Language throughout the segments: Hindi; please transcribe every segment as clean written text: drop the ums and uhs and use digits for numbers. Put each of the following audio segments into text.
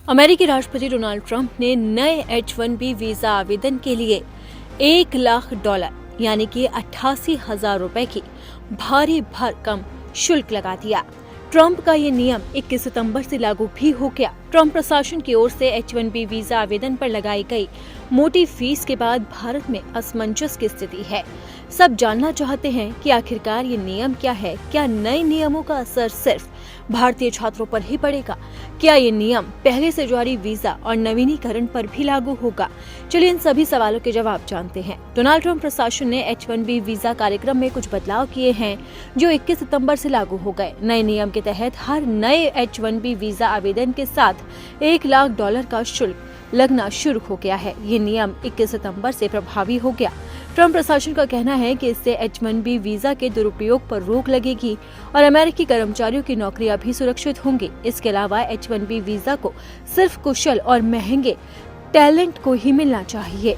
अमेरिकी राष्ट्रपति डोनाल्ड ट्रंप ने नए H-1B वीजा आवेदन के लिए $1,00,000 यानी कि 88,000 रुपए की भारी भरकम शुल्क लगा दिया। ट्रंप का ये नियम 21 सितंबर से लागू भी हो गया। ट्रंप प्रशासन की ओर से H-1B वीजा आवेदन पर लगाई गई मोटी फीस के बाद भारत में असमंजस की स्थिति है। सब जानना चाहते हैं कि आखिरकार ये नियम क्या है। क्या नए नियमों का असर सिर्फ भारतीय छात्रों पर ही पड़ेगा? क्या ये नियम पहले से जारी वीजा और नवीनीकरण पर भी लागू होगा? चलिए इन सभी सवालों के जवाब जानते हैं। डोनाल्ड ट्रंप प्रशासन ने H-1B वीजा कार्यक्रम में कुछ बदलाव किए हैं जो 21 सितंबर से लागू हो गए। नए नियम के तहत हर नए H-1B वीजा आवेदन के साथ $1,00,000 का शुल्क लगना शुरू हो गया है। ये नियम 21 सितंबर से प्रभावी हो गया। ट्रंप प्रशासन का कहना है कि इससे H-1B वीजा के दुरुपयोग पर रोक लगेगी और अमेरिकी कर्मचारियों की नौकरियां भी सुरक्षित होंगी। इसके अलावा H-1B वीजा को सिर्फ कुशल और महंगे टैलेंट को ही मिलना चाहिए।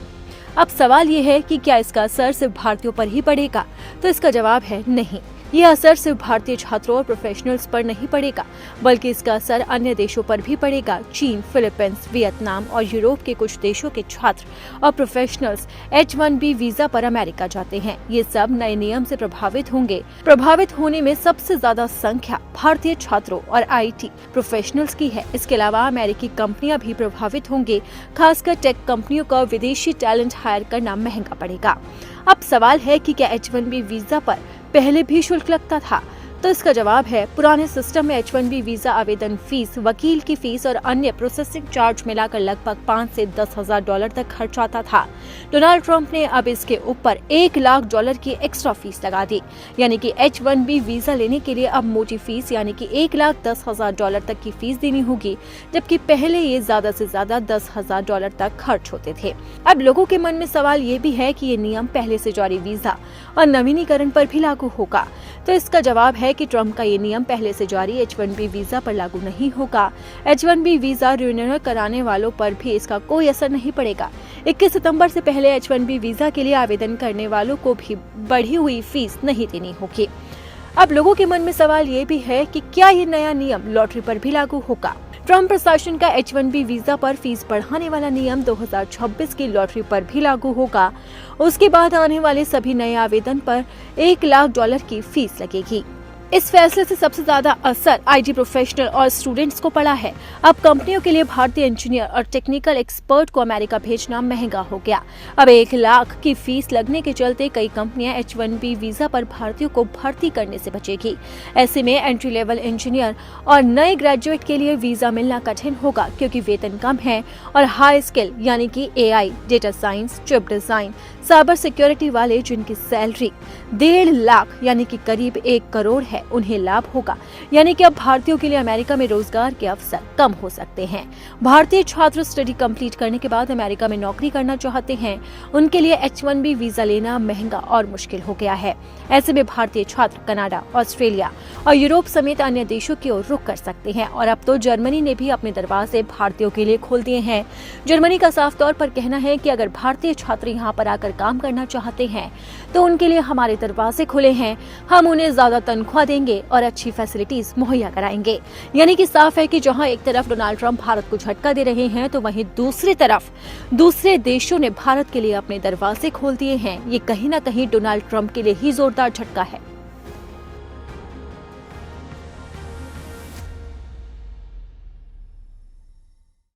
अब सवाल ये है कि क्या इसका असर सिर्फ भारतीयों पर ही पड़ेगा? तो इसका जवाब है नहीं। ये असर सिर्फ भारतीय छात्रों और प्रोफेशनल्स पर नहीं पड़ेगा, बल्कि इसका असर अन्य देशों पर भी पड़ेगा। चीन, फिलीपींस, वियतनाम और यूरोप के कुछ देशों के छात्र और प्रोफेशनल्स H-1B वीजा पर अमेरिका जाते हैं। ये सब नए नियम से प्रभावित होंगे। प्रभावित होने में सबसे ज्यादा संख्या भारतीय छात्रों और IT प्रोफेशनल्स की है। इसके अलावा अमेरिकी कंपनियां भी प्रभावित होंगे। खासकर टेक कंपनियों का विदेशी टैलेंट हायर करना महंगा पड़ेगा। अब सवाल है कि क्या H-1B वीजा पर पहले भी शुल्क लगता था? तो इसका जवाब है पुराने सिस्टम में H-1B वीजा आवेदन फीस, वकील की फीस और अन्य प्रोसेसिंग चार्ज मिलाकर लगभग $5,000 से $10,000 तक खर्च आता था। डोनाल्ड ट्रंप ने अब इसके ऊपर $1,00,000 की एक्स्ट्रा फीस लगा दी, यानी कि H-1B वीजा लेने के लिए अब मोटी फीस यानी कि $1,10,000 तक की फीस देनी होगी, जबकि पहले ये ज्यादा से ज्यादा $10,000 तक खर्च होते थे। अब लोगों के मन में सवाल ये भी है कि ये नियम पहले से जारी वीजा और नवीनीकरण पर भी लागू होगा। तो इसका जवाब है कि ट्रंप का ये नियम पहले से जारी H-1B वीजा पर लागू नहीं होगा। H-1B वीजा रिन्यू कराने वालों पर भी इसका कोई असर नहीं पड़ेगा। 21 सितंबर से पहले H-1B वीजा के लिए आवेदन करने वालों को भी बढ़ी हुई फीस नहीं देनी होगी। अब लोगों के मन में सवाल ये भी है कि क्या ये नया नियम लॉटरी पर भी लागू होगा? ट्रंप प्रशासन का H-1B वीजा पर फीस बढ़ाने वाला नियम 2026 की लॉटरी पर भी लागू होगा। उसके बाद आने वाले सभी नए आवेदन पर $1,00,000 की फीस लगेगी। इस फैसले से सबसे ज्यादा असर IT प्रोफेशनल और स्टूडेंट्स को पड़ा है। अब कंपनियों के लिए भारतीय इंजीनियर और टेक्निकल एक्सपर्ट को अमेरिका भेजना महंगा हो गया। अब $1,00,000 की फीस लगने के चलते कई कंपनियां H-1B वीजा पर भारतीयों को भर्ती करने से बचेगी। ऐसे में एंट्री लेवल इंजीनियर और नए ग्रेजुएट के लिए वीजा मिलना कठिन होगा, क्योंकि वेतन कम है और हाई स्किल यानी कि AI, data science, chip design, cyber security वाले जिनकी सैलरी $1,50,000 यानी कि करीब 1 करोड़ है, उन्हें लाभ होगा। यानी कि अब भारतीयों के लिए अमेरिका में रोजगार के अवसर कम हो सकते हैं। भारतीय छात्र स्टडी कंप्लीट करने के बाद अमेरिका में नौकरी करना चाहते हैं, उनके लिए H-1B वीजा लेना महंगा और मुश्किल हो गया है। ऐसे में भारतीय छात्र कनाडा, ऑस्ट्रेलिया और यूरोप समेत अन्य देशों की ओर रुख कर सकते हैं। और अब तो जर्मनी ने भी अपने दरवाजे भारतीयों के लिए खोल दिए हैं। जर्मनी का साफ तौर पर कहना है कि अगर भारतीय छात्र यहाँ पर आकर काम करना चाहते हैं तो उनके लिए हमारे दरवाजे खुले हैं। हम उन्हें ज्यादा तनख्वाह देंगे और अच्छी फैसिलिटीज मुहैया कराएंगे। यानी कि साफ है कि जहां एक तरफ डोनाल्ड ट्रंप भारत को झटका दे रहे हैं, तो वहीं दूसरी तरफ दूसरे देशों ने भारत के लिए अपने दरवाजे खोल दिए हैं। ये कहीं ना कहीं डोनाल्ड ट्रंप के लिए ही जोरदार झटका है।